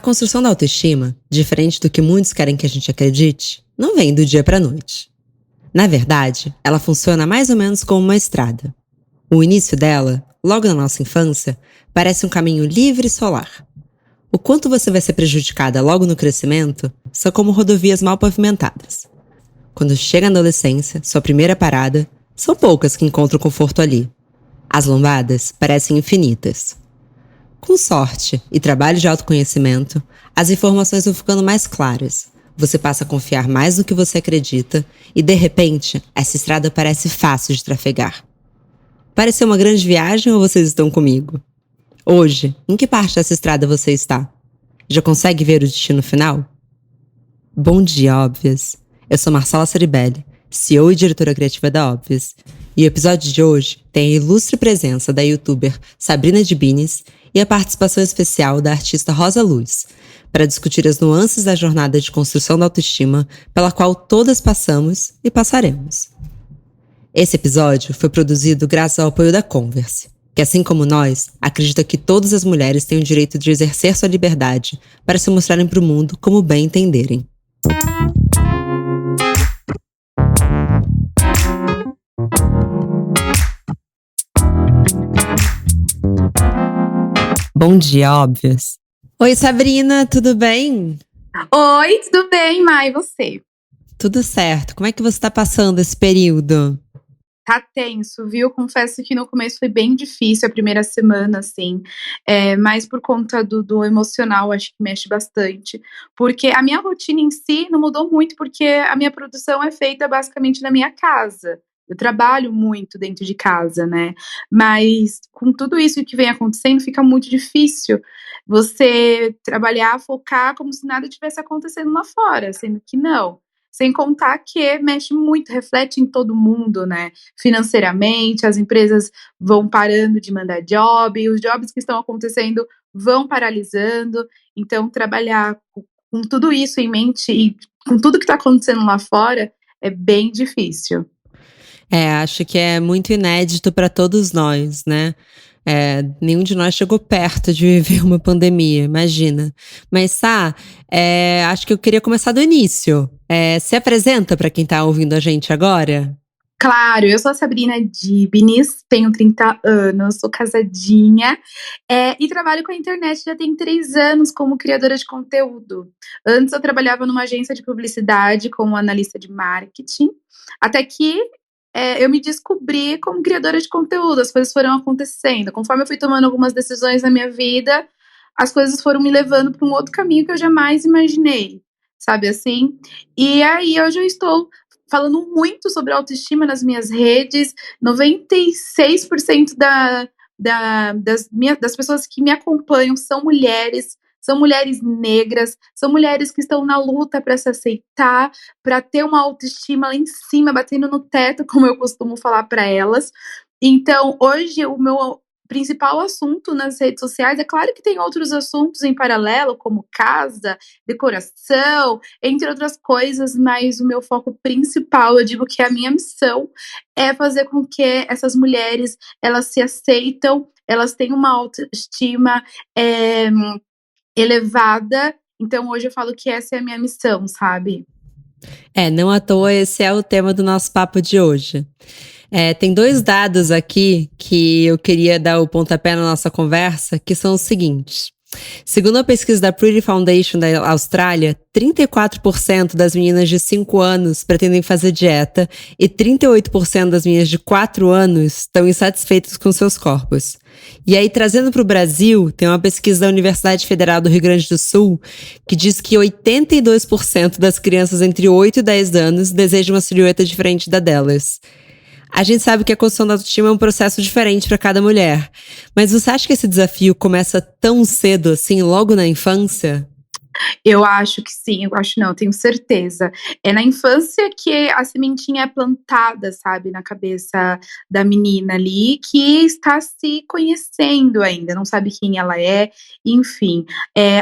A construção da autoestima, diferente do que muitos querem que a gente acredite, não vem do dia para a noite. Na verdade, ela funciona mais ou menos como uma estrada. O início dela, logo na nossa infância, parece um caminho livre e solar. O quanto você vai ser prejudicada logo no crescimento são como rodovias mal pavimentadas. Quando chega a adolescência, sua primeira parada, são poucas que encontram conforto ali. As lombadas parecem infinitas. Com sorte e trabalho de autoconhecimento, as informações vão ficando mais claras. Você passa a confiar mais no que você acredita e, de repente, essa estrada parece fácil de trafegar. Pareceu uma grande viagem ou vocês estão comigo? Hoje, em que parte dessa estrada você está? Já consegue ver o destino final? Bom dia, Óbvias! Eu sou Marcela Ceribelli, CEO e diretora criativa da Óbvias, e o episódio de hoje tem a ilustre presença da youtuber Sabrina Dibines e a participação especial da artista Rosa Luz, para discutir as nuances da jornada de construção da autoestima pela qual todas passamos e passaremos. Esse episódio foi produzido graças ao apoio da Converse, que, assim como nós, acredita que todas as mulheres têm o direito de exercer sua liberdade para se mostrarem para o mundo como bem entenderem. Bom dia, Óbvias! Oi, Sabrina, tudo bem? Oi, tudo bem, Mai, e você? Tudo certo. Como é que você está passando esse período? Tá tenso, viu? Confesso que no começo foi bem difícil, a primeira semana, assim. Mas por conta do emocional, acho que mexe bastante. Porque a minha rotina em si não mudou muito, porque a minha produção é feita basicamente na minha casa. Eu trabalho muito dentro de casa, né? Mas com tudo isso que vem acontecendo, fica muito difícil você trabalhar, focar como se nada tivesse acontecendo lá fora, sendo que não. Sem contar que mexe muito, reflete em todo mundo, né? Financeiramente, as empresas vão parando de mandar job, os jobs que estão acontecendo vão paralisando. Então, trabalhar com tudo isso em mente e com tudo que está acontecendo lá fora é bem difícil. Acho que é muito inédito para todos nós, né? Nenhum de nós chegou perto de viver uma pandemia, imagina. Mas, Sá, acho que eu queria começar do início. Se apresenta para quem está ouvindo a gente agora? Claro, eu sou a Sabrina Dibines, tenho 30 anos, sou casadinha e trabalho com a internet já tem 3 anos como criadora de conteúdo. Antes eu trabalhava numa agência de publicidade como analista de marketing, até que eu me descobri como criadora de conteúdo, as coisas foram acontecendo. Conforme eu fui tomando algumas decisões na minha vida, as coisas foram me levando para um outro caminho que eu jamais imaginei, sabe assim? E aí hoje eu estou falando muito sobre autoestima nas minhas redes. 96% das pessoas que me acompanham são mulheres negras, são mulheres que estão na luta para se aceitar, para ter uma autoestima lá em cima, batendo no teto, como eu costumo falar para elas. Então, hoje, o meu principal assunto nas redes sociais, é claro que tem outros assuntos em paralelo, como casa, decoração, entre outras coisas, mas o meu foco principal, eu digo que a minha missão é fazer com que essas mulheres, elas se aceitam, elas tenham uma autoestima elevada. Então hoje eu falo que essa é a minha missão, sabe? Não à toa esse é o tema do nosso papo de hoje. Tem 2 dados aqui que eu queria dar o pontapé na nossa conversa, que são os seguintes. Segundo a pesquisa da Pretty Foundation da Austrália, 34% das meninas de 5 anos pretendem fazer dieta e 38% das meninas de 4 anos estão insatisfeitas com seus corpos. E aí, trazendo para o Brasil, tem uma pesquisa da Universidade Federal do Rio Grande do Sul que diz que 82% das crianças entre 8 e 10 anos desejam uma silhueta diferente da delas. A gente sabe que a construção da autoestima é um processo diferente para cada mulher. Mas você acha que esse desafio começa tão cedo assim, logo na infância? Eu acho que sim, eu acho não, tenho certeza. É na infância que a sementinha é plantada, sabe, na cabeça da menina ali, que está se conhecendo ainda, não sabe quem ela é, enfim.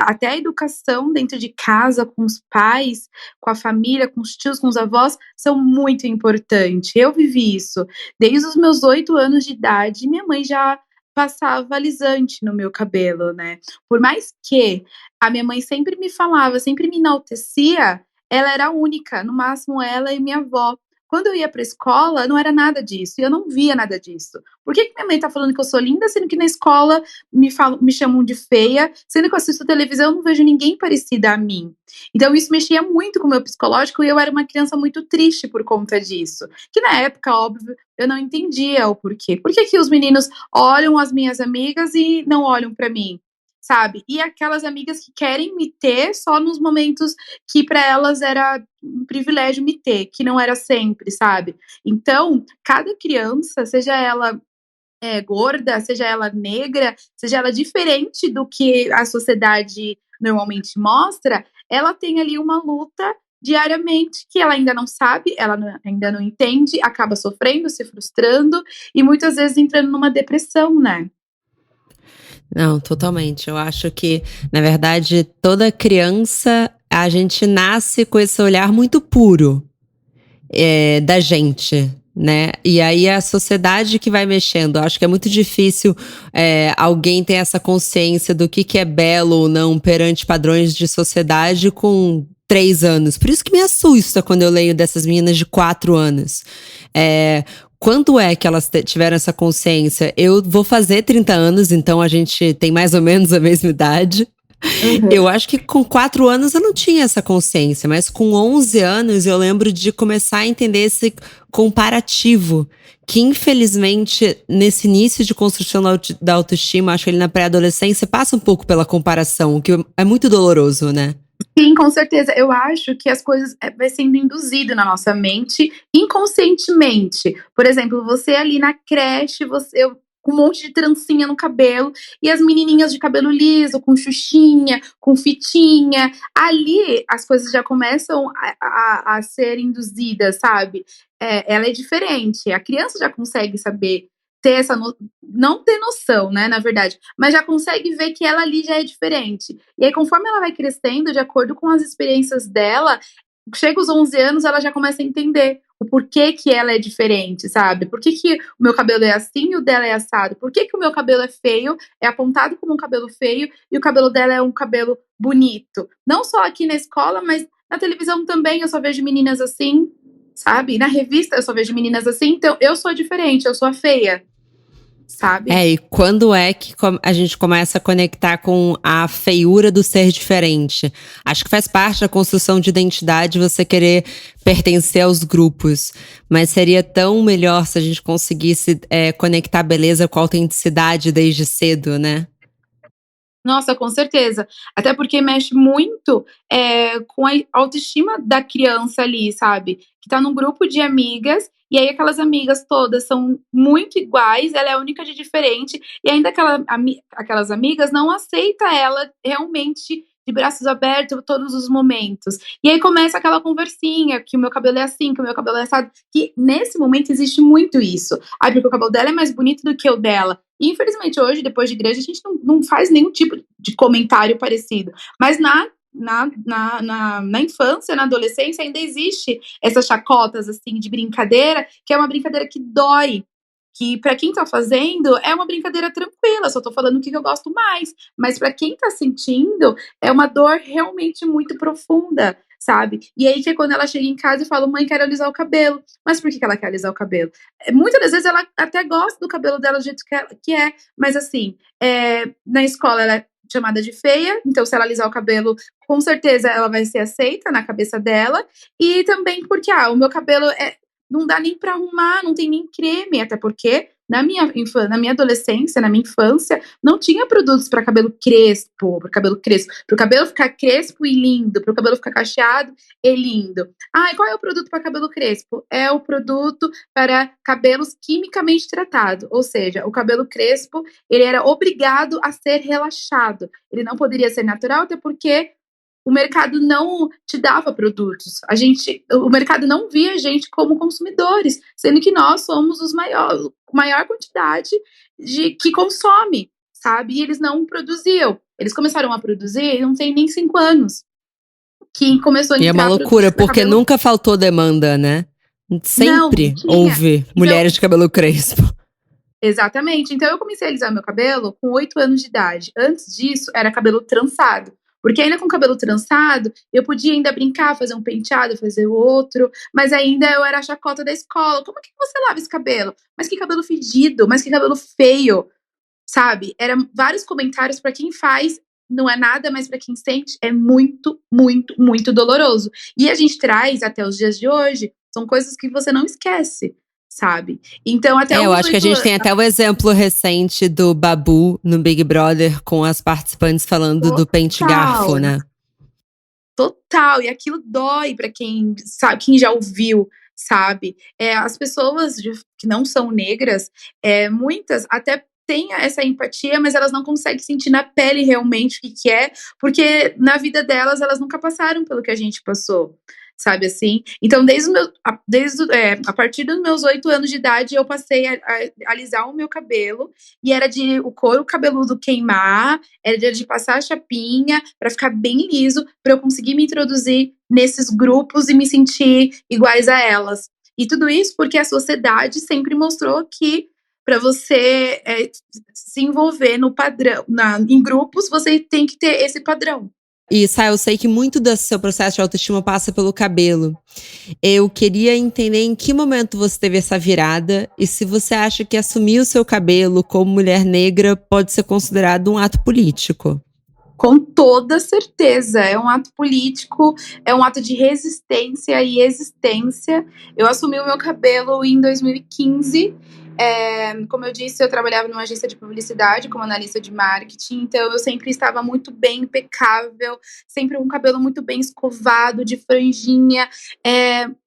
Até a educação dentro de casa, com os pais, com a família, com os tios, com os avós, são muito importantes. Eu vivi isso. Desde os meus 8 anos de idade, minha mãe já passava alisante no meu cabelo, né. Por mais que a minha mãe sempre me falava, sempre me enaltecia, ela era a única, no máximo ela e minha avó. Quando eu ia pra escola, não era nada disso, e eu não via nada disso. Por que que minha mãe tá falando que eu sou linda, sendo que na escola me chamam de feia, sendo que eu assisto televisão, eu não vejo ninguém parecida a mim. Então isso mexia muito com o meu psicológico e eu era uma criança muito triste por conta disso. Que na época, óbvio, eu não entendia o porquê. Por que que os meninos olham as minhas amigas e não olham pra mim, sabe? E aquelas amigas que querem me ter só nos momentos que pra elas era um privilégio me ter, que não era sempre, sabe? Então, cada criança, seja ela gorda, seja ela negra, seja ela diferente do que a sociedade normalmente mostra, ela tem ali uma luta diariamente que ela ainda não sabe, ainda não entende, acaba sofrendo, se frustrando e muitas vezes entrando numa depressão, né? Não, totalmente. Eu acho que, na verdade, toda criança, a gente nasce com esse olhar muito puro, da gente, né. E aí é a sociedade que vai mexendo. Eu acho que é muito difícil, alguém ter essa consciência do que é belo ou não perante padrões de sociedade com 3 anos. Por isso que me assusta quando eu leio dessas meninas de 4 anos. Eh, Quando é que elas tiveram essa consciência? Eu vou fazer 30 anos, então a gente tem mais ou menos a mesma idade. Uhum. Eu acho que com 4 anos eu não tinha essa consciência, mas com 11 anos eu lembro de começar a entender esse comparativo, que infelizmente nesse início de construção da autoestima, acho que ele na pré-adolescência passa um pouco pela comparação, o que é muito doloroso, né. Sim, com certeza. Eu acho que as coisas, vai sendo induzido na nossa mente inconscientemente. Por exemplo, você ali na creche, você eu com um monte de trancinha no cabelo, e as menininhas de cabelo liso, com xuxinha, com fitinha. Ali, as coisas já começam a ser induzidas, sabe. Ela é diferente, a criança já consegue saber, ter essa no não ter noção, né, na verdade, mas já consegue ver que ela ali já é diferente. E aí, conforme ela vai crescendo, de acordo com as experiências dela, chega os 11 anos, ela já começa a entender o porquê que ela é diferente, sabe? Por que que o meu cabelo é assim e o dela é assado? Por que que o meu cabelo é feio, é apontado como um cabelo feio, e o cabelo dela é um cabelo bonito? Não só aqui na escola, mas na televisão também eu só vejo meninas assim, sabe? Na revista eu só vejo meninas assim, então eu sou diferente, eu sou a feia, sabe? E quando é que a gente começa a conectar com a feiura do ser diferente? Acho que faz parte da construção de identidade você querer pertencer aos grupos, mas seria tão melhor se a gente conseguisse, conectar a beleza com a autenticidade desde cedo, né? Nossa, com certeza. Até porque mexe muito, com a autoestima da criança ali, sabe, que tá num grupo de amigas, e aí aquelas amigas todas são muito iguais, ela é a única de diferente, e ainda aquelas amigas não aceita ela realmente de braços abertos todos os momentos. E aí começa aquela conversinha, que o meu cabelo é assim, que o meu cabelo é assado, que nesse momento existe muito isso. "Ai, porque o cabelo dela é mais bonito do que o dela". E infelizmente hoje, depois de grande, a gente não faz nenhum tipo de comentário parecido. Mas na infância, na adolescência, ainda existe essas chacotas, assim, de brincadeira, que é uma brincadeira que dói. Que pra quem tá fazendo, é uma brincadeira tranquila, só tô falando o que eu gosto mais. Mas pra quem tá sentindo, é uma dor realmente muito profunda, sabe. E aí que é quando ela chega em casa e fala: "Mãe, quero alisar o cabelo". Mas por que que ela quer alisar o cabelo? Muitas das vezes ela até gosta do cabelo dela do jeito que é, mas assim, na escola ela é chamada de feia, então se ela alisar o cabelo, com certeza ela vai ser aceita na cabeça dela, e também porque, o meu cabelo não dá nem pra arrumar, não tem nem creme, até porque na minha adolescência, na minha infância, não tinha produtos pra para o cabelo ficar crespo e lindo, para o cabelo ficar cacheado e lindo. "Ai, qual é o produto para cabelo crespo?". É o produto para cabelos quimicamente tratado, ou seja, o cabelo crespo, ele era obrigado a ser relaxado, ele não poderia ser natural, até porque o mercado não te dava produtos, o mercado não via a gente como consumidores, sendo que nós somos maior quantidade de que consome, sabe, e eles não produziam. Eles começaram a produzir não tem nem 5 anos, que começou a E é uma entrar loucura, produtos para porque cabelo. nunca faltou demanda, né. Não, não Sempre tinha. houve Então mulheres de cabelo crespo. Exatamente. Então eu comecei a alisar meu cabelo com 8 anos de idade. Antes disso, era cabelo trançado. Porque ainda com cabelo trançado, eu podia ainda brincar, fazer um penteado, fazer o outro, mas ainda eu era a chacota da escola. Como que você lava esse cabelo? Mas que cabelo fedido, mas que cabelo feio, sabe? Eram vários comentários para quem faz, não é nada, mas para quem sente é muito, muito, muito doloroso. E a gente traz até os dias de hoje, são coisas que você não esquece, sabe? Então até Eu os acho que a 8 gente anos. tem até o exemplo recente do Babu no Big Brother, com as participantes falando do pente garfo, Total, né? total. E aquilo dói pra quem sabe, quem já ouviu, sabe? As pessoas que não são negras, muitas até têm essa empatia, mas elas não conseguem sentir na pele realmente o que, que é, porque na vida delas elas nunca passaram pelo que a gente passou. Sabe assim? Então, a partir dos meus 8 anos de idade, eu passei a alisar o meu cabelo, e era de o couro cabeludo queimar, era de passar a chapinha para ficar bem liso, para eu conseguir me introduzir nesses grupos e me sentir iguais a elas. E tudo isso porque a sociedade sempre mostrou que para você se envolver no padrão, em grupos, você tem que ter esse padrão. E, Sá, eu sei que muito do seu processo de autoestima passa pelo cabelo. Eu queria entender em que momento você teve essa virada e se você acha que assumir o seu cabelo como mulher negra pode ser considerado um ato político. Com toda certeza, é um ato político, é um ato de resistência e existência. Eu assumi o meu cabelo em 2015. Como eu disse, eu trabalhava numa agência de publicidade como analista de marketing, então eu sempre estava muito bem, impecável, sempre com o cabelo muito bem escovado, de franjinha,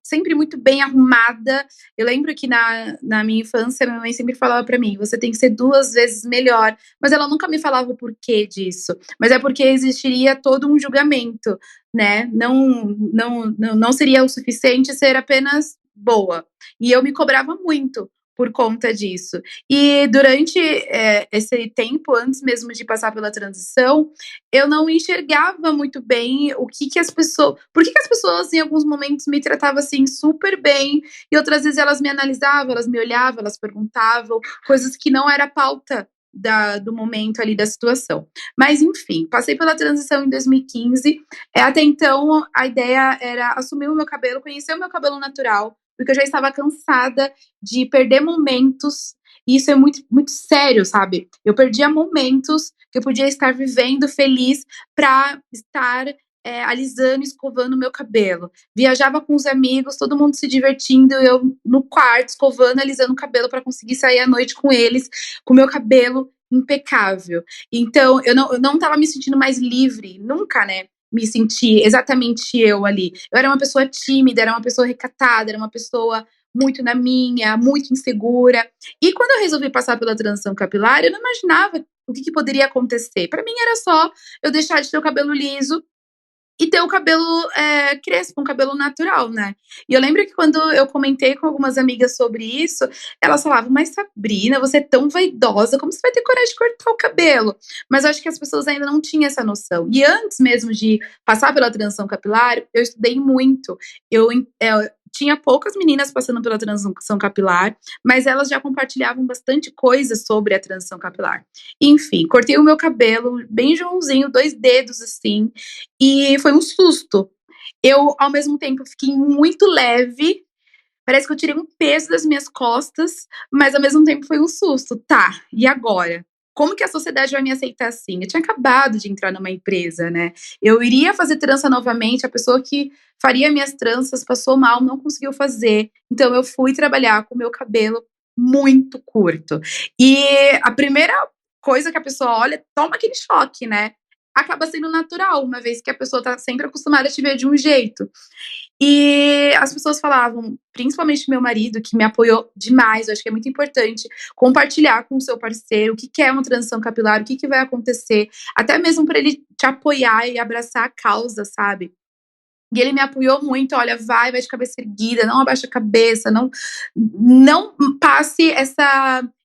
sempre muito bem arrumada. Eu lembro que na minha infância, minha mãe sempre falava para mim: você tem que ser 2 vezes melhor, mas ela nunca me falava o porquê disso. Mas é porque existiria todo um julgamento, né? Não seria o suficiente ser apenas boa. E eu me cobrava muito por conta disso. E durante esse tempo, antes mesmo de passar pela transição, eu não enxergava muito bem o que as pessoas. Por que as pessoas, em alguns momentos, me tratavam assim super bem, e outras vezes elas me analisavam, elas me olhavam, elas perguntavam, coisas que não era pauta do momento ali da situação. Mas enfim, passei pela transição em 2015. Até então, a ideia era assumir o meu cabelo, conhecer o meu cabelo natural, porque eu já estava cansada de perder momentos. E isso é muito, muito sério, sabe? Eu perdia momentos que eu podia estar vivendo feliz para estar alisando, escovando o meu cabelo. Viajava com os amigos, todo mundo se divertindo, eu no quarto, escovando, alisando o cabelo para conseguir sair à noite com eles, com o meu cabelo impecável. Então, eu não tava me sentindo mais livre, nunca, né? Me senti exatamente eu ali. Eu era uma pessoa tímida, era uma pessoa recatada, era uma pessoa muito na minha, muito insegura. E quando eu resolvi passar pela transição capilar, eu não imaginava o que poderia acontecer. Para mim era só eu deixar de ter o cabelo liso e ter o cabelo crespo, um cabelo natural, né? E eu lembro que quando eu comentei com algumas amigas sobre isso, elas falavam: mas Sabrina, você é tão vaidosa, como você vai ter coragem de cortar o cabelo? Mas eu acho que as pessoas ainda não tinham essa noção. E antes mesmo de passar pela transição capilar, eu estudei muito. Tinha poucas meninas passando pela transição capilar, mas elas já compartilhavam bastante coisa sobre a transição capilar. Enfim, cortei o meu cabelo bem Joãozinho, 2 dedos assim, e foi um susto. Eu, ao mesmo tempo, fiquei muito leve, parece que eu tirei um peso das minhas costas, mas ao mesmo tempo foi um susto. Tá, e agora? Como que a sociedade vai me aceitar assim? Eu tinha acabado de entrar numa empresa, né? Eu iria fazer trança novamente, a pessoa que faria minhas tranças passou mal, não conseguiu fazer. Então eu fui trabalhar com o meu cabelo muito curto. E a primeira coisa que a pessoa olha, toma aquele choque, né? Acaba sendo natural, uma vez que a pessoa tá sempre acostumada a te ver de um jeito. E as pessoas falavam, principalmente meu marido, que me apoiou demais, eu acho que é muito importante compartilhar com o seu parceiro o que é uma transição capilar, o que vai acontecer, até mesmo para ele te apoiar e abraçar a causa, sabe? E ele me apoiou muito, olha, vai de cabeça erguida, não abaixa a cabeça, não passe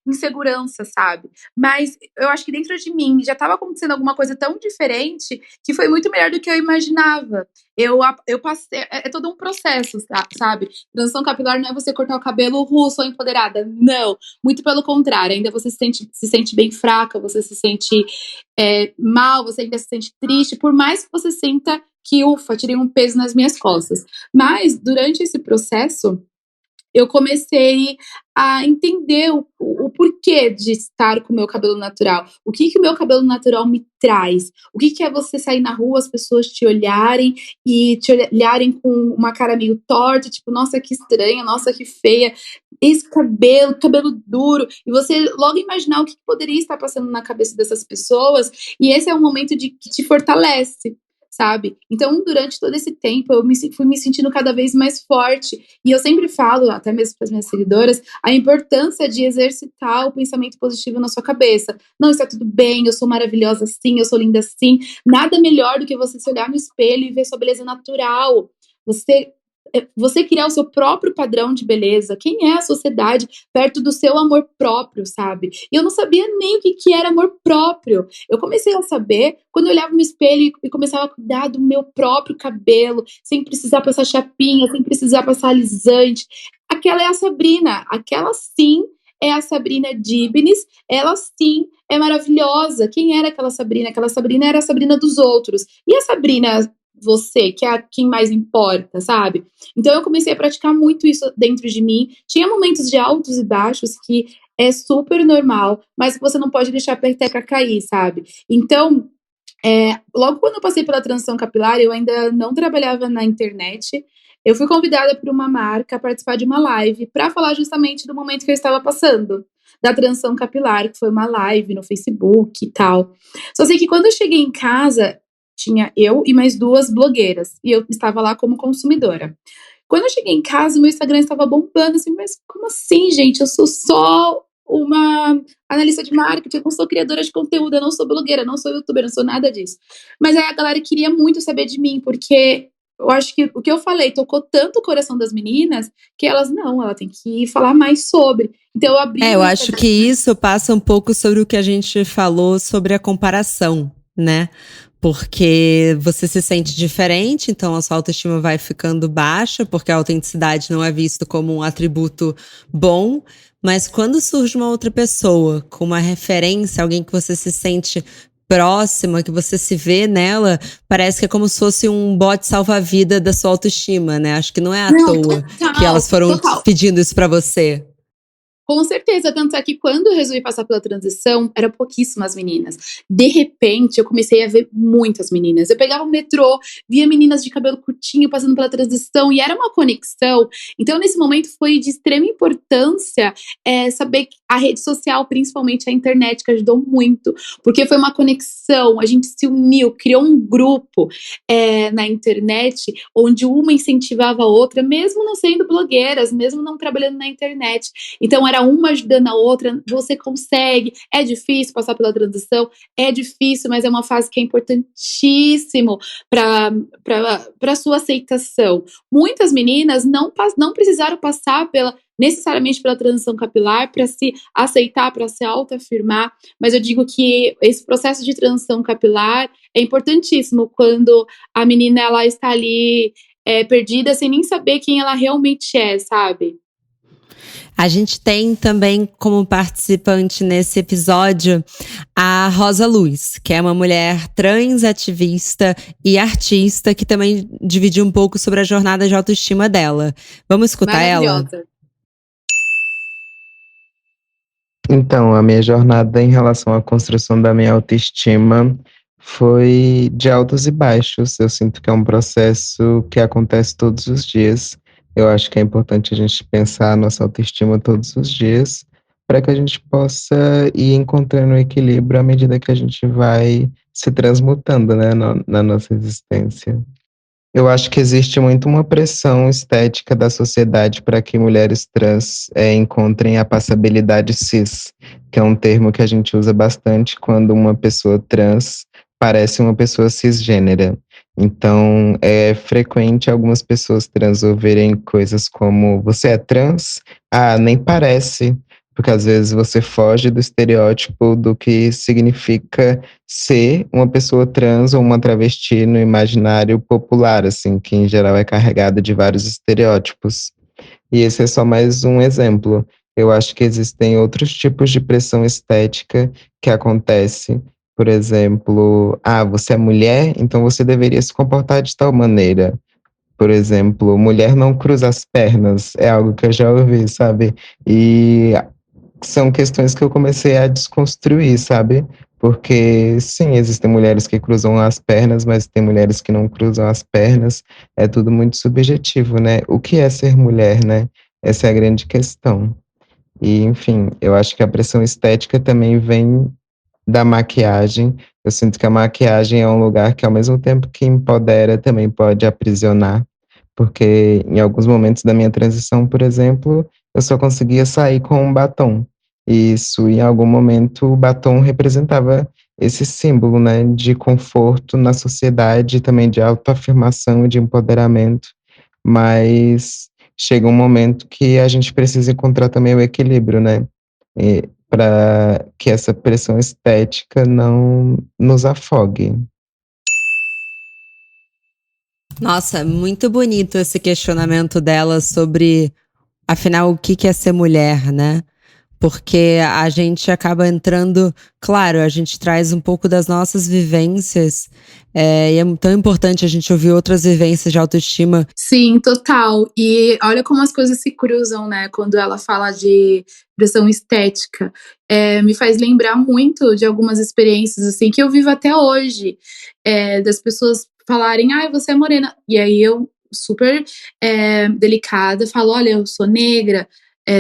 insegurança, sabe. Mas eu acho que dentro de mim já estava acontecendo alguma coisa tão diferente, que foi muito melhor do que eu imaginava. Eu passei é todo um processo, sabe. Transição capilar não é você cortar o cabelo, sou empoderada, não. Muito pelo contrário, ainda você se sente bem fraca, você se sente, mal, você ainda se sente triste, por mais que você sinta que: "Ufa, tirei um peso nas minhas costas". Mas durante esse processo eu comecei a entender o porquê de estar com o meu cabelo natural. O que que o meu cabelo natural me traz? O que que é você sair na rua, as pessoas te olharem e te olharem com uma cara meio torta, tipo: "Nossa, que estranha, nossa, que feia, esse cabelo, cabelo duro", e você logo imaginar o que que poderia estar passando na cabeça dessas pessoas, e esse é um momento que te fortalece, sabe. Então, durante todo esse tempo, fui me sentindo cada vez mais forte, e eu sempre falo, até mesmo para as minhas seguidoras, a importância de exercitar o pensamento positivo na sua cabeça. Não, está tudo bem, eu sou maravilhosa assim, eu sou linda assim. Nada melhor do que você se olhar no espelho e ver sua beleza natural. Você você criar o seu próprio padrão de beleza. Quem é a sociedade perto do seu amor próprio, sabe? E eu não sabia nem o que que era amor próprio. Eu comecei a saber quando eu olhava no espelho e começava a cuidar do meu próprio cabelo, sem precisar passar chapinha, sem precisar passar alisante. Aquela é a Sabrina, aquela sim é a Sabrina Dibnes, ela sim é maravilhosa. Quem era aquela Sabrina? Aquela Sabrina era a Sabrina dos outros. E a Sabrina, você, que é a quem mais importa, sabe? Então eu comecei a praticar muito isso dentro de mim. Tinha momentos de altos e baixos que é super normal, mas que você não pode deixar a peteca cair, sabe? Então, logo quando eu passei pela transição capilar, eu ainda não trabalhava na internet. Eu fui convidada por uma marca a participar de uma live para falar justamente do momento que eu estava passando, da transição capilar, que foi uma live no Facebook e tal. Só sei que quando eu cheguei em casa, tinha eu e mais duas blogueiras, e eu estava lá como consumidora. Quando eu cheguei em casa, meu Instagram estava bombando, assim, mas como assim, gente? Eu sou só uma analista de marketing, eu não sou criadora de conteúdo, eu não sou blogueira, não sou youtuber, não sou nada disso. Mas aí a galera queria muito saber de mim, porque eu acho que o que eu falei tocou tanto o coração das meninas que elas, não, ela tem que falar mais sobre. Então eu abri Eu o acho Instagram. que isso passa um pouco sobre o que a gente falou sobre a comparação, né? Porque você se sente diferente, então a sua autoestima vai ficando baixa, porque a autenticidade não é visto como um atributo bom. Mas quando surge uma outra pessoa com uma referência, alguém que você se sente próxima, que você se vê nela, parece que é como se fosse um bote salva-vida da sua autoestima, né? Acho que não é à Não, toa que total, elas foram total. pedindo isso pra você. Com certeza, tanto é que quando eu resolvi passar pela transição, eram pouquíssimas meninas. De repente, eu comecei a ver muitas meninas. Eu pegava o metrô, via meninas de cabelo curtinho passando pela transição e era uma conexão. Então, nesse momento, foi de extrema importância saber que a rede social, principalmente a internet, que ajudou muito, porque foi uma conexão, a gente se uniu, criou um grupo na internet, onde uma incentivava a outra, mesmo não sendo blogueiras, mesmo não trabalhando na internet. Então era uma ajudando a outra, você consegue, é difícil passar pela transição, é difícil, mas é uma fase que é importantíssimo para a sua aceitação. Muitas meninas não precisaram passar necessariamente pela transição capilar para se aceitar, para se autoafirmar, mas eu digo que esse processo de transição capilar é importantíssimo quando a menina ela está ali perdida sem nem saber quem ela realmente é, sabe? A gente tem também como participante nesse episódio a Rosa Luz, que é uma mulher trans, ativista e artista que também dividiu um pouco sobre a jornada de autoestima dela. Vamos escutar ela? Maravilhosa. Então, a minha jornada em relação à construção da minha autoestima foi de altos e baixos. Eu sinto que é um processo que acontece todos os dias. Eu acho que é importante a gente pensar a nossa autoestima todos os dias, para que a gente possa ir encontrando o equilíbrio à medida que a gente vai se transmutando, né, na nossa existência. Eu acho que existe muito uma pressão estética da sociedade para que mulheres trans encontrem a passabilidade cis, que é um termo que a gente usa bastante quando uma pessoa trans parece uma pessoa cisgênera. Então, é frequente algumas pessoas trans ouvirem coisas como: você é trans? Ah, nem parece. porque às vezes você foge do estereótipo do que significa ser uma pessoa trans ou uma travesti no imaginário popular, assim, que em geral é carregado de vários estereótipos. E esse é só mais um exemplo. Eu acho que existem outros tipos de pressão estética que acontece. Por exemplo, você é mulher, então você deveria se comportar de tal maneira. Por exemplo, mulher não cruza as pernas, é algo que eu já ouvi, sabe? E são questões que eu comecei a desconstruir, sabe? Porque, sim, existem mulheres que cruzam as pernas, mas tem mulheres que não cruzam as pernas. É tudo muito subjetivo, né? O que é ser mulher, né? Essa é a grande questão. E, enfim, eu acho que a pressão estética também vem da maquiagem. Eu sinto que a maquiagem é um lugar que, ao mesmo tempo que empodera, também pode aprisionar. Porque em alguns momentos da minha transição, por exemplo, eu só conseguia sair com um batom. E isso, em algum momento, o batom representava esse símbolo, né, de conforto na sociedade, também de autoafirmação e de empoderamento. Mas chega um momento que a gente precisa encontrar também o equilíbrio, né? Para que essa pressão estética não nos afogue. Nossa, muito bonito esse questionamento dela sobre, afinal, o que que é ser mulher, né? Porque a gente acaba entrando, claro, a gente traz um pouco das nossas vivências, e é tão importante a gente ouvir outras vivências de autoestima. Sim, total. E olha como as coisas se cruzam, né? Quando ela fala de pressão estética. Me faz lembrar muito de algumas experiências, assim, que eu vivo até hoje. Das pessoas falarem, ai, você é morena. E aí eu, super delicada, falo, olha, eu sou negra.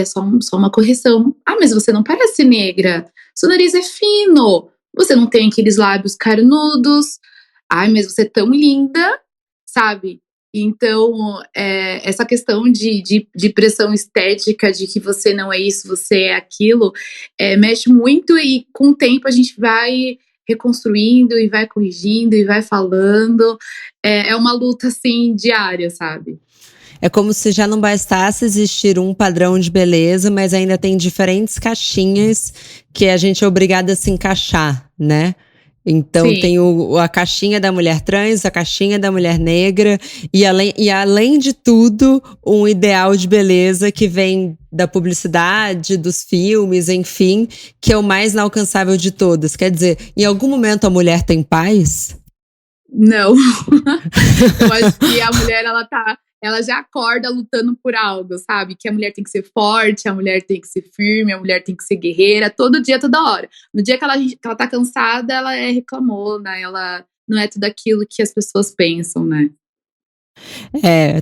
Só uma correção. Ah, mas você não parece negra. Seu nariz é fino. Você não tem aqueles lábios carnudos. Ai, mas você é tão linda, sabe? Então, essa questão de pressão estética, de que você não é isso, você é aquilo, mexe muito e com o tempo a gente vai reconstruindo e vai corrigindo e vai falando. É uma luta, assim, diária, sabe? É como se já não bastasse existir um padrão de beleza, mas ainda tem diferentes caixinhas que a gente é obrigada a se encaixar, né? Então Sim. tem a caixinha da mulher trans, a caixinha da mulher negra, e além de tudo, um ideal de beleza que vem da publicidade, dos filmes, enfim, que é o mais inalcançável de todas. Quer dizer, em algum momento a mulher tem paz? Não. Eu acho que a mulher, ela já acorda lutando por algo, sabe? Que a mulher tem que ser forte, a mulher tem que ser firme, a mulher tem que ser guerreira, todo dia, toda hora. No dia que ela tá cansada, ela é reclamona, ela não é tudo aquilo que as pessoas pensam, né?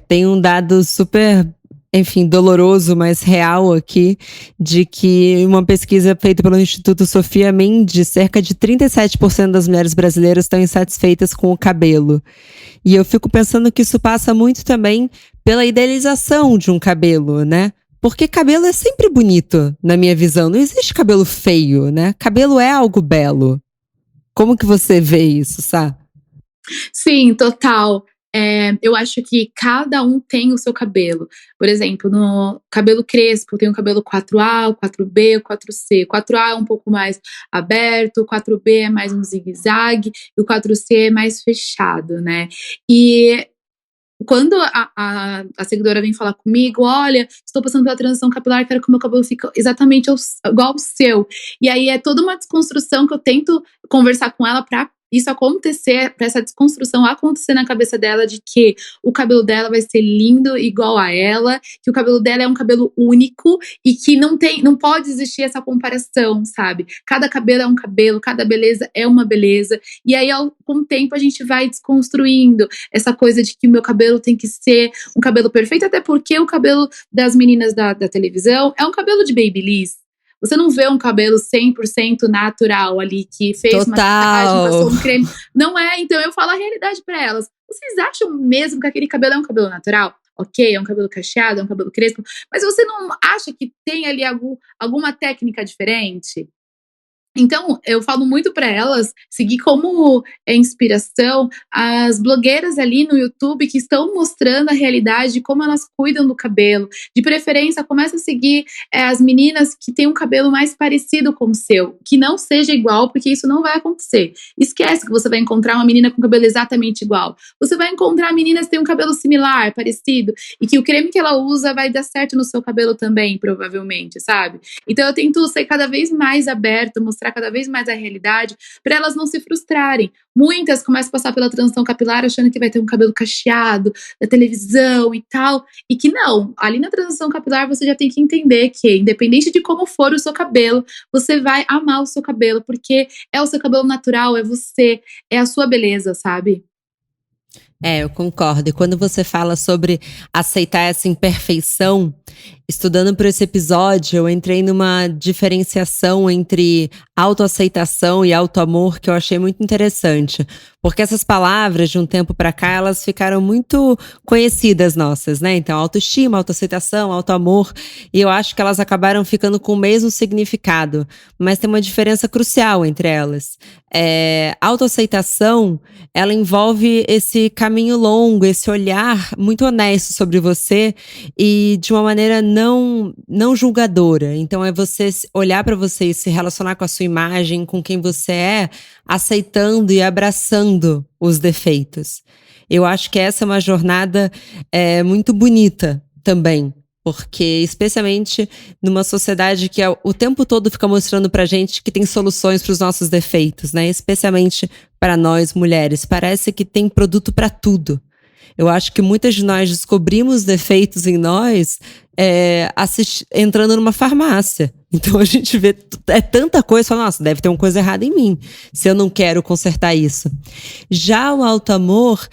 Tem um dado super, enfim, doloroso, mas real aqui, de que uma pesquisa feita pelo Instituto Sofia Mendes, cerca de 37% das mulheres brasileiras estão insatisfeitas com o cabelo. E eu fico pensando que isso passa muito também pela idealização de um cabelo, né? Porque cabelo é sempre bonito, na minha visão. Não existe cabelo feio, né? Cabelo é algo belo. Como que você vê isso, Sá? Sim, total. Eu acho que cada um tem o seu cabelo. Por exemplo, no cabelo crespo, tem o cabelo 4A, o 4B, o 4C. O 4A é um pouco mais aberto, o 4B é mais um zigue-zague, e o 4C é mais fechado, né? E quando a seguidora vem falar comigo, olha, estou passando pela transição capilar, quero que o meu cabelo fique exatamente igual ao seu. E aí é toda uma desconstrução que eu tento conversar com ela para isso acontecer, para essa desconstrução acontecer na cabeça dela de que o cabelo dela vai ser lindo igual a ela, que o cabelo dela é um cabelo único e que não pode existir essa comparação, sabe? Cada cabelo é um cabelo, cada beleza é uma beleza. E aí, com o tempo, a gente vai desconstruindo essa coisa de que o meu cabelo tem que ser um cabelo perfeito, até porque o cabelo das meninas da televisão é um cabelo de babyliss. Você não vê um cabelo 100% natural ali, que fez maquiagem, passou um creme. Não é, então eu falo a realidade para elas. Vocês acham mesmo que aquele cabelo é um cabelo natural? Ok, é um cabelo cacheado, é um cabelo crespo, mas você não acha que tem ali alguma técnica diferente? Então, eu falo muito para elas seguir como inspiração as blogueiras ali no YouTube que estão mostrando a realidade de como elas cuidam do cabelo. De preferência, começa a seguir as meninas que têm um cabelo mais parecido com o seu, que não seja igual, porque isso não vai acontecer. Esquece que você vai encontrar uma menina com cabelo exatamente igual. Você vai encontrar meninas que têm um cabelo similar, parecido, e que o creme que ela usa vai dar certo no seu cabelo também, provavelmente, sabe? Então eu tento ser cada vez mais aberta, mostrar cada vez mais a realidade, para elas não se frustrarem. Muitas começam a passar pela transição capilar achando que vai ter um cabelo cacheado, da televisão e tal, e que não, ali na transição capilar você já tem que entender que, independente de como for o seu cabelo, você vai amar o seu cabelo, porque é o seu cabelo natural, é você, é a sua beleza, sabe? Eu concordo. E quando você fala sobre aceitar essa imperfeição, estudando por esse episódio, eu entrei numa diferenciação entre autoaceitação e autoamor que eu achei muito interessante. Porque essas palavras, de um tempo pra cá, elas ficaram muito conhecidas nossas, né? Então, autoestima, autoaceitação, autoamor. E eu acho que elas acabaram ficando com o mesmo significado. Mas tem uma diferença crucial entre elas. Autoaceitação, ela envolve esse caminho longo, esse olhar muito honesto sobre você e de uma maneira não julgadora. Então é você olhar para você e se relacionar com a sua imagem, com quem você é, aceitando e abraçando os defeitos. Eu acho que essa é uma jornada muito bonita também. Porque, especialmente numa sociedade que o tempo todo fica mostrando pra gente que tem soluções para os nossos defeitos, né? Especialmente para nós mulheres. Parece que tem produto para tudo. Eu acho que muitas de nós descobrimos defeitos em nós entrando numa farmácia. Então a gente vê tanta coisa e fala, nossa, deve ter uma coisa errada em mim, se eu não quero consertar isso. Já o autoamor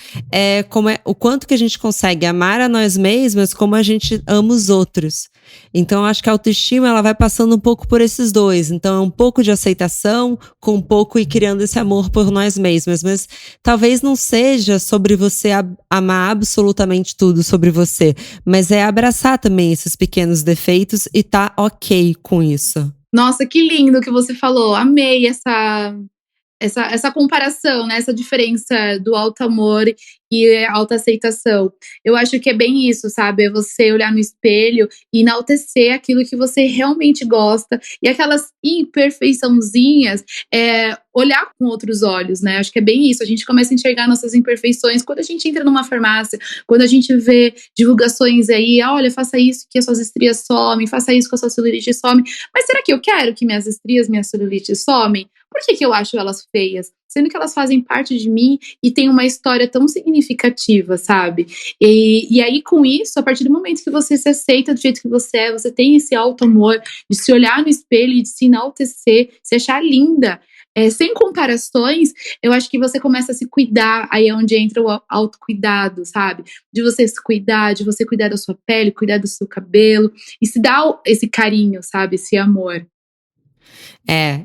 o quanto que a gente consegue amar a nós mesmas como a gente ama os outros. Então eu acho que a autoestima ela vai passando um pouco por esses dois. Então é um pouco de aceitação, com um pouco ir criando esse amor por nós mesmas. Mas talvez não seja sobre você amar absolutamente tudo sobre você, mas é abraçar também esses pequenos defeitos e tá ok com isso. Nossa, que lindo que você falou. Amei essa comparação, né? Essa diferença do autoamor e autoaceitação. Eu acho que é bem isso, sabe? É você olhar no espelho e enaltecer aquilo que você realmente gosta e aquelas imperfeiçãozinhas, olhar com outros olhos, né? Acho que é bem isso. A gente começa a enxergar nossas imperfeições quando a gente entra numa farmácia, quando a gente vê divulgações aí, olha, faça isso que as suas estrias somem, faça isso que a sua celulite some. Mas será que eu quero que minhas estrias, minha celulite somem? Por que eu acho elas feias? Sendo que elas fazem parte de mim e tem uma história tão significativa, sabe? E aí, com isso, a partir do momento que você se aceita do jeito que você é, você tem esse auto-amor de se olhar no espelho e de se enaltecer, se achar linda, sem comparações, eu acho que você começa a se cuidar, aí é onde entra o autocuidado, sabe? De você se cuidar, de você cuidar da sua pele, cuidar do seu cabelo, e se dar esse carinho, sabe? Esse amor.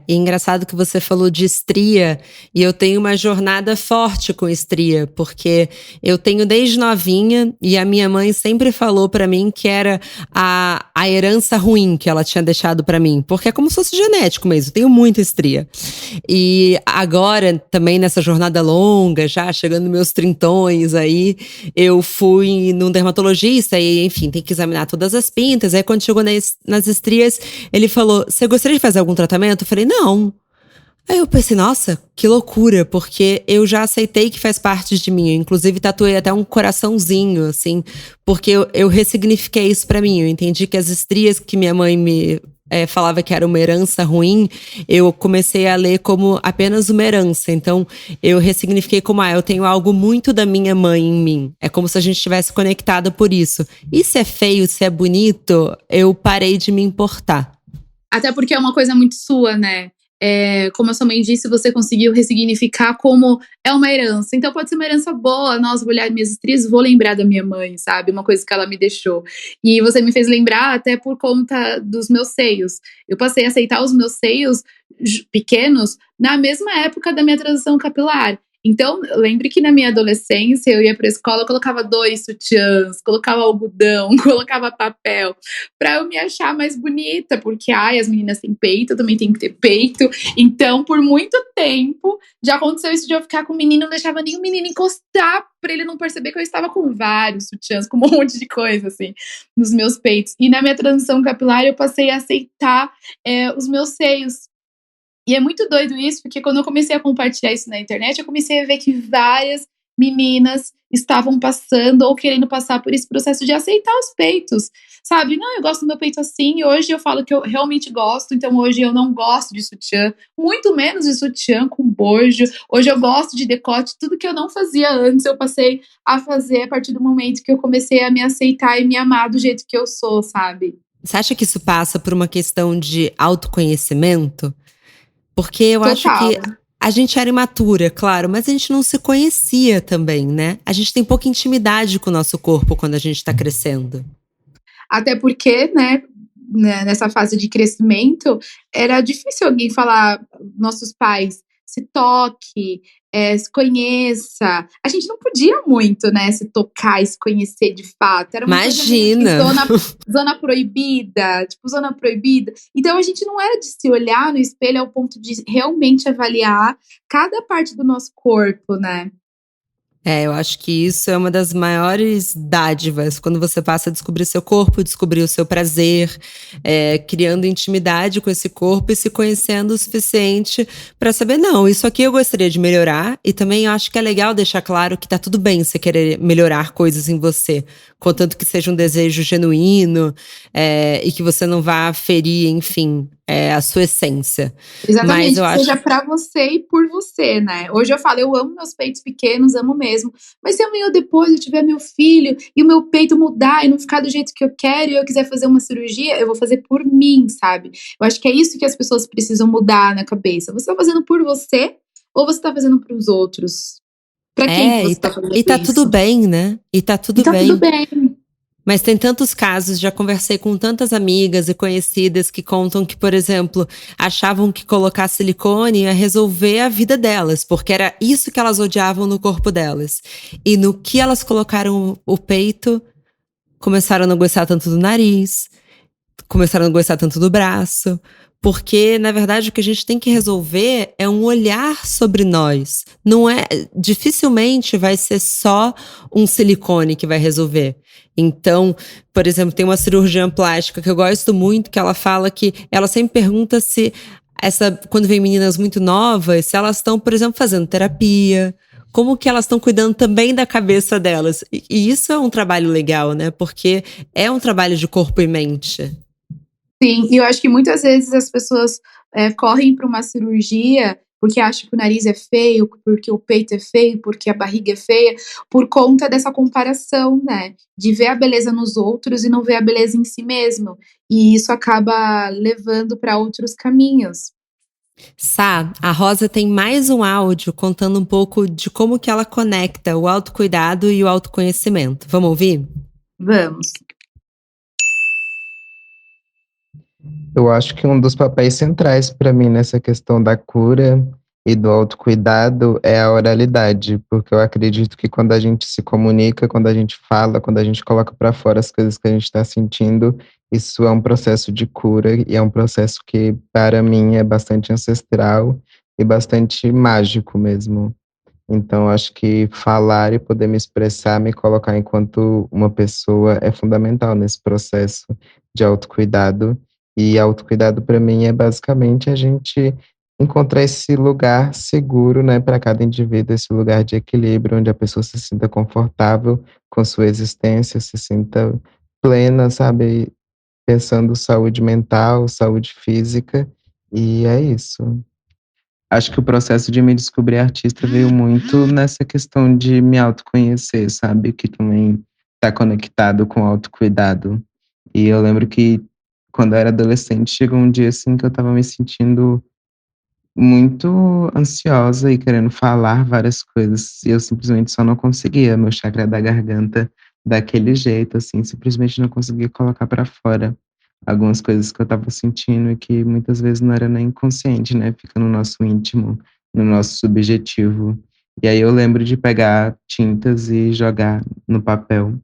E engraçado que você falou de estria, e eu tenho uma jornada forte com estria, porque eu tenho desde novinha, e a minha mãe sempre falou pra mim que era a herança ruim que ela tinha deixado pra mim, porque é como se fosse genético mesmo, eu tenho muita estria. E agora, também nessa jornada longa, já chegando nos meus trintões aí, eu fui num dermatologista e, enfim, tem que examinar todas as pintas. Aí quando chegou nas estrias, ele falou, você gostaria de fazer algum tratamento? Eu falei, não. Aí eu pensei, nossa, que loucura, porque eu já aceitei que faz parte de mim. Eu, inclusive, tatuei até um coraçãozinho, assim, porque eu ressignifiquei isso pra mim. Eu entendi que as estrias que minha mãe me falava que era uma herança ruim, eu comecei a ler como apenas uma herança. Então, eu ressignifiquei como, eu tenho algo muito da minha mãe em mim. É como se a gente estivesse conectada por isso. E se é feio, se é bonito, eu parei de me importar. Até porque é uma coisa muito sua, né? Como a sua mãe disse, você conseguiu ressignificar como é uma herança. Então pode ser uma herança boa. Nossa, vou olhar minhas estrias, vou lembrar da minha mãe, sabe? Uma coisa que ela me deixou. E você me fez lembrar até por conta dos meus seios. Eu passei a aceitar os meus seios pequenos na mesma época da minha transição capilar. Então, lembre que na minha adolescência eu ia pra escola, eu colocava 2 sutiãs, colocava algodão, colocava papel, pra eu me achar mais bonita, porque, ai, as meninas têm peito, eu também tenho que ter peito. Então, por muito tempo, já aconteceu isso de eu ficar com o menino, não deixava nem o menino encostar, pra ele não perceber que eu estava com vários sutiãs, com um monte de coisa, assim, nos meus peitos. E na minha transição capilar, eu passei a aceitar os meus seios. E é muito doido isso, porque quando eu comecei a compartilhar isso na internet, eu comecei a ver que várias meninas estavam passando ou querendo passar por esse processo de aceitar os peitos, sabe? Não, eu gosto do meu peito assim, e hoje eu falo que eu realmente gosto, então hoje eu não gosto de sutiã, muito menos de sutiã com bojo. Hoje eu gosto de decote, tudo que eu não fazia antes, eu passei a fazer a partir do momento que eu comecei a me aceitar e me amar do jeito que eu sou, sabe? Você acha que isso passa por uma questão de autoconhecimento? Porque eu acho Total. que a gente era imatura, claro, mas a gente não se conhecia também, né? A gente tem pouca intimidade com o nosso corpo quando a gente tá crescendo. Até porque, né, nessa fase de crescimento, era difícil alguém falar, nossos pais, se toque, se conheça. A gente não podia muito, né, se tocar e se conhecer de fato. Era uma coisa meio que Imagina! zona proibida, tipo, zona proibida. Então a gente não era de se olhar no espelho ao ponto de realmente avaliar cada parte do nosso corpo, né? Eu acho que isso é uma das maiores dádivas, quando você passa a descobrir seu corpo, descobrir o seu prazer, criando intimidade com esse corpo e se conhecendo o suficiente para saber, não, isso aqui eu gostaria de melhorar, e também eu acho que é legal deixar claro que tá tudo bem você querer melhorar coisas em você, contanto que seja um desejo genuíno, e que você não vá ferir, enfim, a sua essência. Mas Exatamente, eu que acho. seja pra você e por você, né? Hoje eu falo, eu amo meus peitos pequenos, amo mesmo. Mas se amanhã ou depois eu tiver meu filho e o meu peito mudar e não ficar do jeito que eu quero e eu quiser fazer uma cirurgia, eu vou fazer por mim, sabe? Eu acho que é isso que as pessoas precisam mudar na cabeça. Você tá fazendo por você ou você tá fazendo pros outros? Pra quem que É, você tá fazendo e tá tudo isso? bem, né? E tá E tudo tá tudo bem. bem. Mas tem tantos casos, já conversei com tantas amigas e conhecidas que contam que, por exemplo, achavam que colocar silicone ia resolver a vida delas, porque era isso que elas odiavam no corpo delas. E no que elas colocaram o peito, começaram a não gostar tanto do nariz, começaram a não gostar tanto do braço. Porque, na verdade, o que a gente tem que resolver é um olhar sobre nós. Não é, dificilmente vai ser só um silicone que vai resolver. Então, por exemplo, tem uma cirurgiã plástica que eu gosto muito, que ela fala que ela sempre pergunta se quando vem meninas muito novas, se elas estão, por exemplo, fazendo terapia, como que elas estão cuidando também da cabeça delas. E isso é um trabalho legal, né? Porque é um trabalho de corpo e mente. Sim, e eu acho que muitas vezes as pessoas correm para uma cirurgia porque acham que o nariz é feio, porque o peito é feio, porque a barriga é feia, por conta dessa comparação, né? De ver a beleza nos outros e não ver a beleza em si mesmo. E isso acaba levando para outros caminhos. Sá, a Rosa tem mais um áudio contando um pouco de como que ela conecta o autocuidado e o autoconhecimento. Vamos ouvir? Vamos. Eu acho que um dos papéis centrais para mim nessa questão da cura e do autocuidado é a oralidade, porque eu acredito que quando a gente se comunica, quando a gente fala, quando a gente coloca para fora as coisas que a gente está sentindo, isso é um processo de cura e é um processo que, para mim, é bastante ancestral e bastante mágico mesmo. Então, acho que falar e poder me expressar, me colocar enquanto uma pessoa é fundamental nesse processo de autocuidado. E autocuidado para mim é basicamente a gente encontrar esse lugar seguro, né, para cada indivíduo, esse lugar de equilíbrio, onde a pessoa se sinta confortável com sua existência, se sinta plena, sabe, pensando saúde mental, saúde física, e é isso. Acho que o processo de me descobrir artista veio muito nessa questão de me autoconhecer, sabe, que também tá conectado com o autocuidado. E eu lembro que quando eu era adolescente, chegou um dia, assim, que eu estava me sentindo muito ansiosa e querendo falar várias coisas, e eu simplesmente só não conseguia, meu chakra da garganta daquele jeito, assim, simplesmente não conseguia colocar pra fora algumas coisas que eu estava sentindo e que muitas vezes não era nem consciente, né, fica no nosso íntimo, no nosso subjetivo. E aí eu lembro de pegar tintas e jogar no papel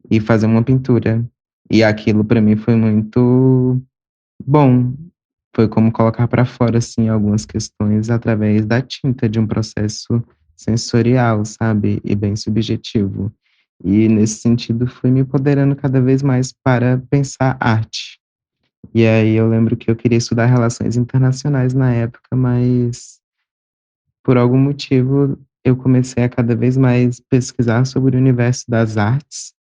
e fazer uma pintura. E aquilo pra mim foi muito bom. Foi como colocar pra fora, assim, algumas questões através da tinta, de um processo sensorial, sabe, e bem subjetivo. E nesse sentido fui me empoderando cada vez mais para pensar arte. E aí eu lembro que eu queria estudar relações internacionais na época, mas por algum motivo eu comecei a cada vez mais pesquisar sobre o universo das artes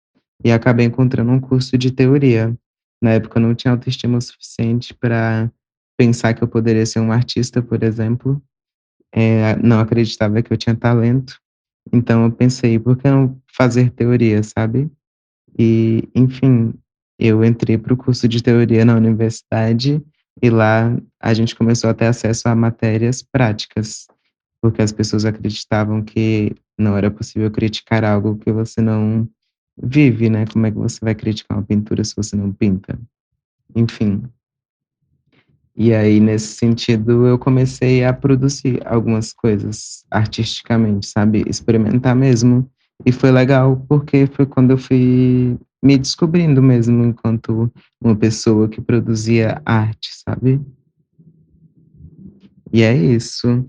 e acabei encontrando um curso de teoria. Na época eu não tinha autoestima o suficiente para pensar que eu poderia ser um artista, por exemplo, não acreditava que eu tinha talento, então eu pensei: "Por que não fazer teoria?", sabe. E, enfim, eu entrei para o curso de teoria na universidade e lá a gente começou a ter acesso a matérias práticas, porque as pessoas acreditavam que não era possível criticar algo que você não vive, né, como é que você vai criticar uma pintura se você não pinta? Enfim. E aí, nesse sentido, eu comecei a produzir algumas coisas artisticamente, sabe, experimentar mesmo. E foi legal, porque foi quando eu fui me descobrindo mesmo enquanto uma pessoa que produzia arte, sabe. E é isso.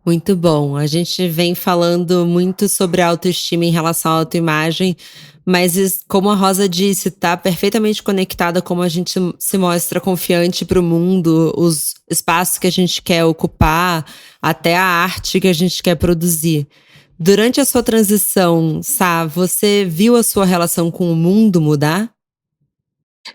Muito bom. A gente vem falando muito sobre autoestima em relação à autoimagem, mas como a Rosa disse, tá perfeitamente conectada como a gente se mostra confiante para o mundo, os espaços que a gente quer ocupar, até a arte que a gente quer produzir. Durante a sua transição, Sá, você viu a sua relação com o mundo mudar?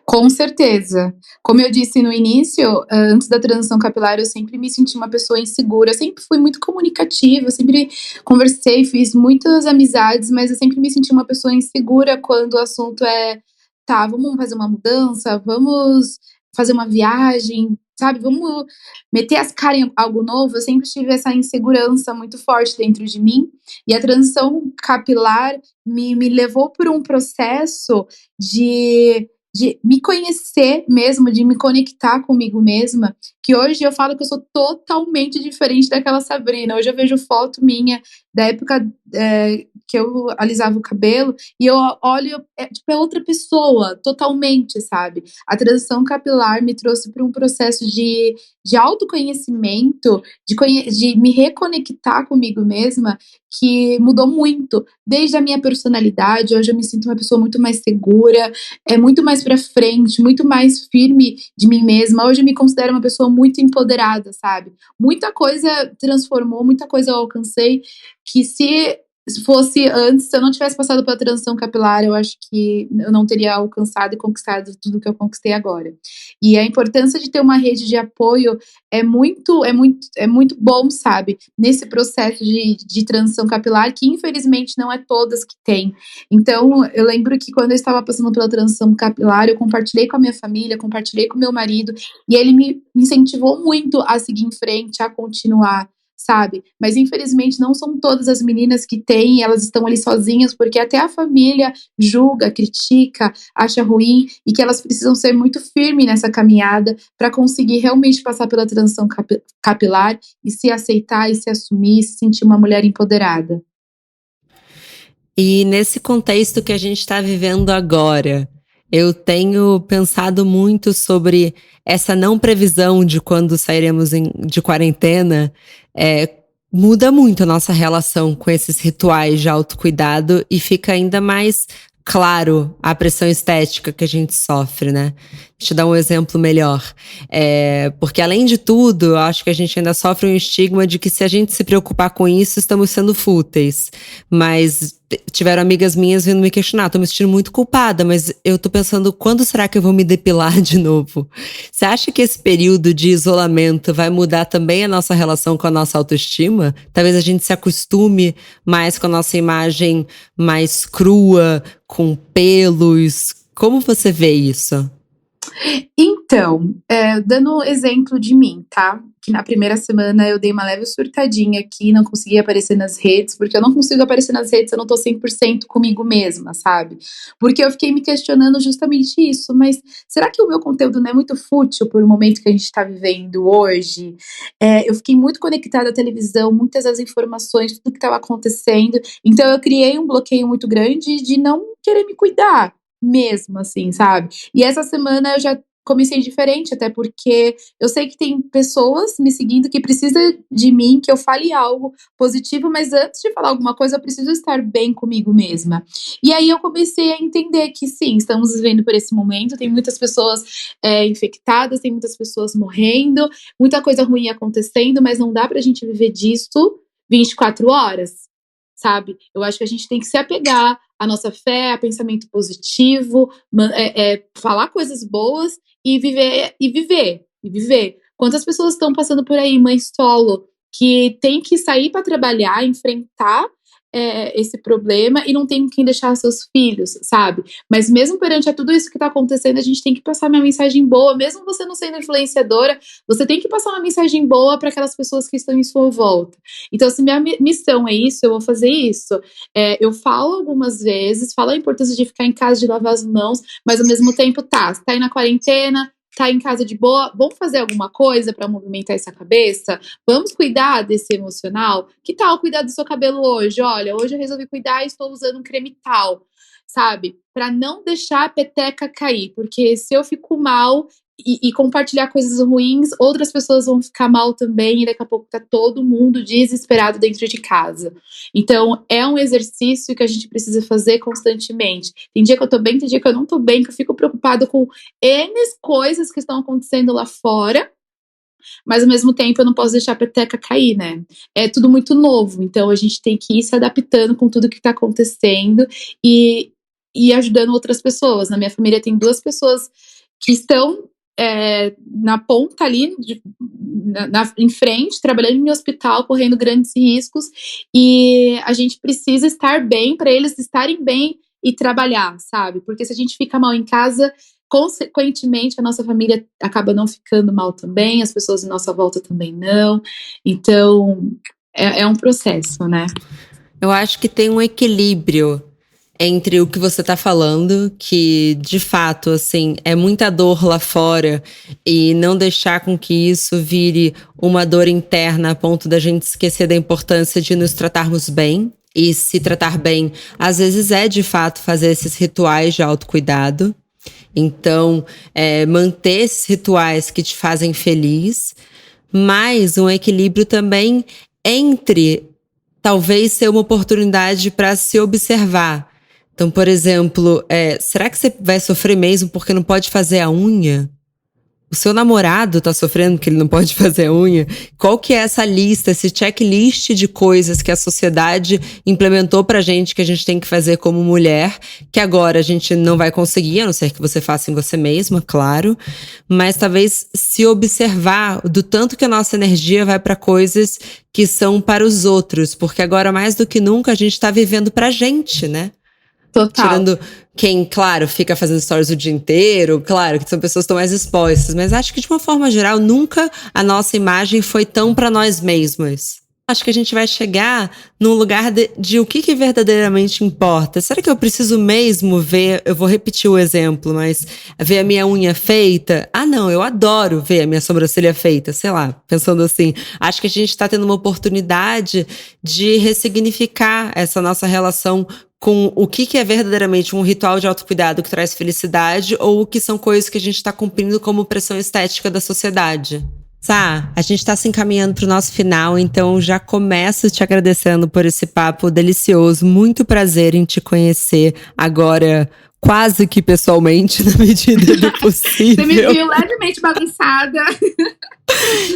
Com certeza. Como eu disse no início, antes da transição capilar, eu sempre me senti uma pessoa insegura, eu sempre fui muito comunicativa, eu sempre conversei, fiz muitas amizades, mas eu sempre me senti uma pessoa insegura quando o assunto é: "Tá, vamos fazer uma mudança, vamos fazer uma viagem, sabe, vamos meter as cara em algo novo". Eu sempre tive essa insegurança muito forte dentro de mim, e a transição capilar me levou por um processo de me conhecer mesmo, de me conectar comigo mesma, que hoje eu falo que eu sou totalmente diferente daquela Sabrina. Hoje eu vejo foto minha da época, que eu alisava o cabelo e eu olho, tipo, é outra pessoa, totalmente, sabe. A transição capilar me trouxe para um processo de autoconhecimento, de me reconectar comigo mesma, que mudou muito. Desde a minha personalidade, hoje eu me sinto uma pessoa muito mais segura, é muito mais pra frente, muito mais firme de mim mesma. Hoje eu me considero uma pessoa muito empoderada, sabe. Muita coisa transformou, muita coisa eu alcancei, que se fosse antes, se eu não tivesse passado pela transição capilar, eu acho que eu não teria alcançado e conquistado tudo que eu conquistei agora. E a importância de ter uma rede de apoio é muito bom, sabe, nesse processo de transição capilar, que infelizmente não é todas que têm. Então, eu lembro que quando eu estava passando pela transição capilar, eu compartilhei com a minha família, compartilhei com meu marido, e ele me incentivou muito a seguir em frente, a continuar, sabe. Mas infelizmente não são todas as meninas que têm, elas estão ali sozinhas, porque até a família julga, critica, acha ruim, e que elas precisam ser muito firme nessa caminhada para conseguir realmente passar pela transição capilar e se aceitar e se assumir, e se sentir uma mulher empoderada. E nesse contexto que a gente está vivendo agora, eu tenho pensado muito sobre essa não previsão de quando sairemos de quarentena, muda muito a nossa relação com esses rituais de autocuidado e fica ainda mais claro a pressão estética que a gente sofre, né? Deixa eu dar um exemplo melhor. Porque além de tudo, eu acho que a gente ainda sofre um estigma de que se a gente se preocupar com isso, estamos sendo fúteis. Mas tiveram amigas minhas vindo me questionar, tô me sentindo muito culpada, mas eu tô pensando, quando será que eu vou me depilar de novo? Você acha que esse período de isolamento vai mudar também a nossa relação com a nossa autoestima? Talvez a gente se acostume mais com a nossa imagem mais crua, com pelos. Como você vê isso? Então, dando exemplo de mim, tá? Que na primeira semana eu dei uma leve surtadinha aqui, não consegui aparecer nas redes, porque eu não consigo aparecer nas redes se eu não tô 100% comigo mesma, sabe? Porque eu fiquei me questionando justamente isso, mas será que o meu conteúdo não é muito fútil por o momento que a gente tá vivendo hoje? Eu fiquei muito conectada à televisão, muitas das informações, tudo que tava acontecendo, então eu criei um bloqueio muito grande de não querer me cuidar mesmo, assim, sabe? E essa semana eu já comecei diferente, até porque eu sei que tem pessoas me seguindo que precisa de mim, que eu fale algo positivo, mas antes de falar alguma coisa, eu preciso estar bem comigo mesma. E aí eu comecei a entender que sim, estamos vivendo por esse momento, tem muitas pessoas infectadas, tem muitas pessoas morrendo, muita coisa ruim acontecendo, mas não dá pra gente viver disso 24 horas, sabe? Eu acho que a gente tem que se apegar à nossa fé, a pensamento positivo, falar coisas boas e viver. Quantas pessoas estão passando por aí, mãe solo, que tem que sair para trabalhar, enfrentar esse problema e não tem quem deixar seus filhos, sabe? Mas mesmo perante a tudo isso que tá acontecendo, a gente tem que passar uma mensagem boa, mesmo você não sendo influenciadora, você tem que passar uma mensagem boa para aquelas pessoas que estão em sua volta. Então, se minha missão é isso, eu vou fazer isso. Eu falo algumas vezes, falo a importância de ficar em casa, de lavar as mãos, mas ao mesmo tempo, tá aí na quarentena, tá em casa de boa, vamos fazer alguma coisa para movimentar essa cabeça? Vamos cuidar desse emocional? Que tal cuidar do seu cabelo hoje? Olha, hoje eu resolvi cuidar e estou usando um creme tal, sabe? Para não deixar a peteca cair, porque se eu fico mal e compartilhar coisas ruins, outras pessoas vão ficar mal também e daqui a pouco tá todo mundo desesperado dentro de casa. Então, é um exercício que a gente precisa fazer constantemente. Tem dia que eu tô bem, tem dia que eu não tô bem, que eu fico preocupada com N coisas que estão acontecendo lá fora, mas ao mesmo tempo eu não posso deixar a peteca cair, né? É tudo muito novo, então a gente tem que ir se adaptando com tudo que tá acontecendo e ajudando outras pessoas. Na minha família tem 2 pessoas que estão na ponta ali, em frente, trabalhando em hospital, correndo grandes riscos, e a gente precisa estar bem para eles estarem bem e trabalhar, sabe? Porque se a gente fica mal em casa, consequentemente a nossa família acaba não ficando mal também, as pessoas em nossa volta também não. Então é um processo, né? Eu acho que tem um equilíbrio entre o que você tá falando, que de fato, assim, é muita dor lá fora, e não deixar com que isso vire uma dor interna a ponto da gente esquecer da importância de nos tratarmos bem. E se tratar bem, às vezes é de fato fazer esses rituais de autocuidado. Então, manter esses rituais que te fazem feliz, mas um equilíbrio também entre talvez ser uma oportunidade para se observar. Então, por exemplo, será que você vai sofrer mesmo porque não pode fazer a unha? O seu namorado tá sofrendo porque ele não pode fazer a unha? Qual que é essa lista, esse checklist de coisas que a sociedade implementou pra gente, que a gente tem que fazer como mulher, que agora a gente não vai conseguir, a não ser que você faça em você mesma, claro, mas talvez se observar do tanto que a nossa energia vai pra coisas que são para os outros, porque agora mais do que nunca a gente tá vivendo pra gente, né? Total. Tirando quem, claro, fica fazendo stories o dia inteiro, claro que são pessoas que estão mais expostas, mas acho que de uma forma geral nunca a nossa imagem foi tão pra nós mesmas. Acho que a gente vai chegar num lugar de o que verdadeiramente importa. Será que eu preciso mesmo ver, eu vou repetir o exemplo, mas ver a minha unha feita? Ah, não, eu adoro ver a minha sobrancelha feita, sei lá, pensando assim. Acho que a gente tá tendo uma oportunidade de ressignificar essa nossa relação com o que é verdadeiramente um ritual de autocuidado que traz felicidade ou o que são coisas que a gente tá cumprindo como pressão estética da sociedade. Sá, a gente tá se encaminhando pro nosso final, então já começo te agradecendo por esse papo delicioso. Muito prazer em te conhecer agora, quase que pessoalmente, na medida do possível. Você me viu levemente bagunçada.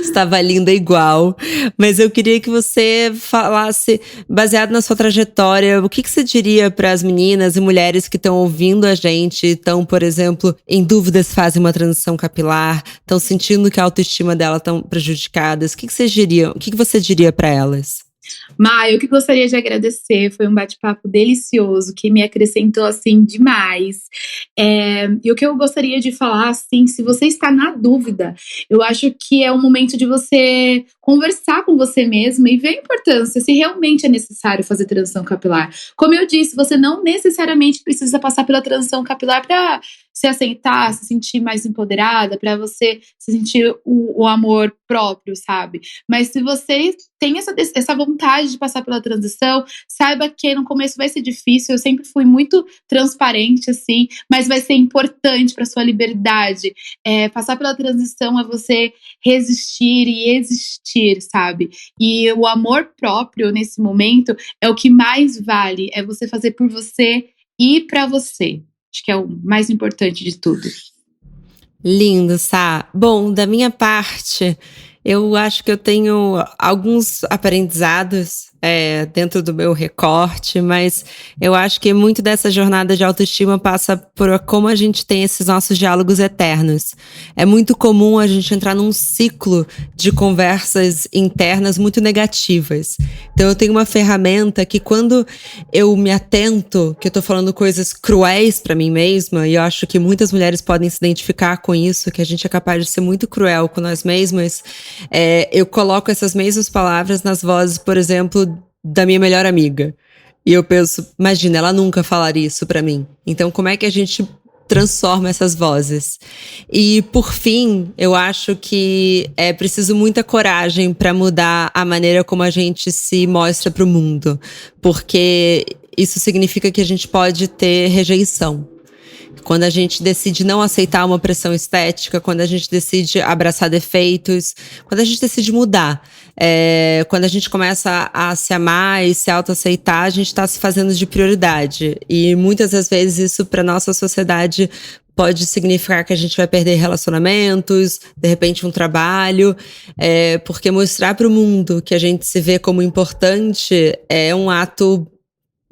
Estava linda igual. Mas eu queria que você falasse, baseado na sua trajetória, o que você diria para as meninas e mulheres que estão ouvindo a gente, estão, por exemplo, em dúvidas se fazem uma transição capilar, estão sentindo que a autoestima dela estão prejudicadas. O que você diria para elas? Mai, eu que gostaria de agradecer, foi um bate-papo delicioso, que me acrescentou, assim, demais. E o que eu gostaria de falar, assim, se você está na dúvida, eu acho que é o momento de você conversar com você mesma e ver a importância, se realmente é necessário fazer transição capilar. Como eu disse, você não necessariamente precisa passar pela transição capilar para se aceitar, se sentir mais empoderada, para você se sentir o amor próprio, sabe? Mas se você tem essa vontade de passar pela transição, saiba que no começo vai ser difícil. Eu sempre fui muito transparente, assim, mas vai ser importante para sua liberdade. Passar pela transição é você resistir e existir, sabe? E o amor próprio nesse momento é o que mais vale, é você fazer por você e para você. Acho que é o mais importante de tudo. Lindo, Sá. Bom, da minha parte, eu acho que eu tenho alguns aprendizados dentro do meu recorte, mas eu acho que muito dessa jornada de autoestima passa por como a gente tem esses nossos diálogos eternos. É muito comum a gente entrar num ciclo de conversas internas muito negativas. Então eu tenho uma ferramenta que quando eu me atento, que eu tô falando coisas cruéis pra mim mesma, e eu acho que muitas mulheres podem se identificar com isso, que a gente é capaz de ser muito cruel com nós mesmas, eu coloco essas mesmas palavras nas vozes, por exemplo, da minha melhor amiga. E eu penso, imagina, ela nunca falaria isso pra mim. Então, como é que a gente transforma essas vozes? E, por fim, eu acho que é preciso muita coragem para mudar a maneira como a gente se mostra pro mundo. Porque isso significa que a gente pode ter rejeição. Quando a gente decide não aceitar uma pressão estética, quando a gente decide abraçar defeitos, quando a gente decide mudar, quando a gente começa a se amar e se autoaceitar, a gente está se fazendo de prioridade. E muitas das vezes isso para nossa sociedade pode significar que a gente vai perder relacionamentos, de repente um trabalho, porque mostrar para o mundo que a gente se vê como importante é um ato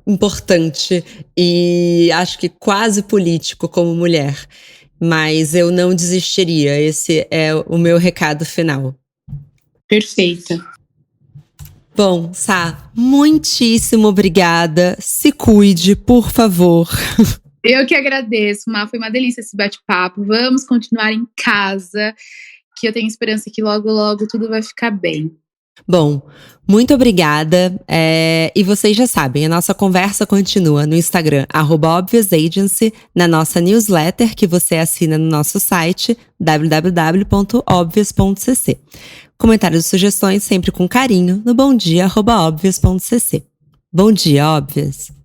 importante e acho que quase político como mulher, mas eu não desistiria. Esse é o meu recado final. Perfeita. Bom, Sá, muitíssimo obrigada. Se cuide, por favor. Eu que agradeço, Má, foi uma delícia esse bate-papo. Vamos continuar em casa, que eu tenho esperança que logo, logo tudo vai ficar bem. Bom, muito obrigada. E vocês já sabem, a nossa conversa continua no Instagram, @obviousagency, na nossa newsletter que você assina no nosso site, www.obvious.cc. Comentários e sugestões sempre com carinho no bomdia@obvious.cc. Bom dia, Obvious!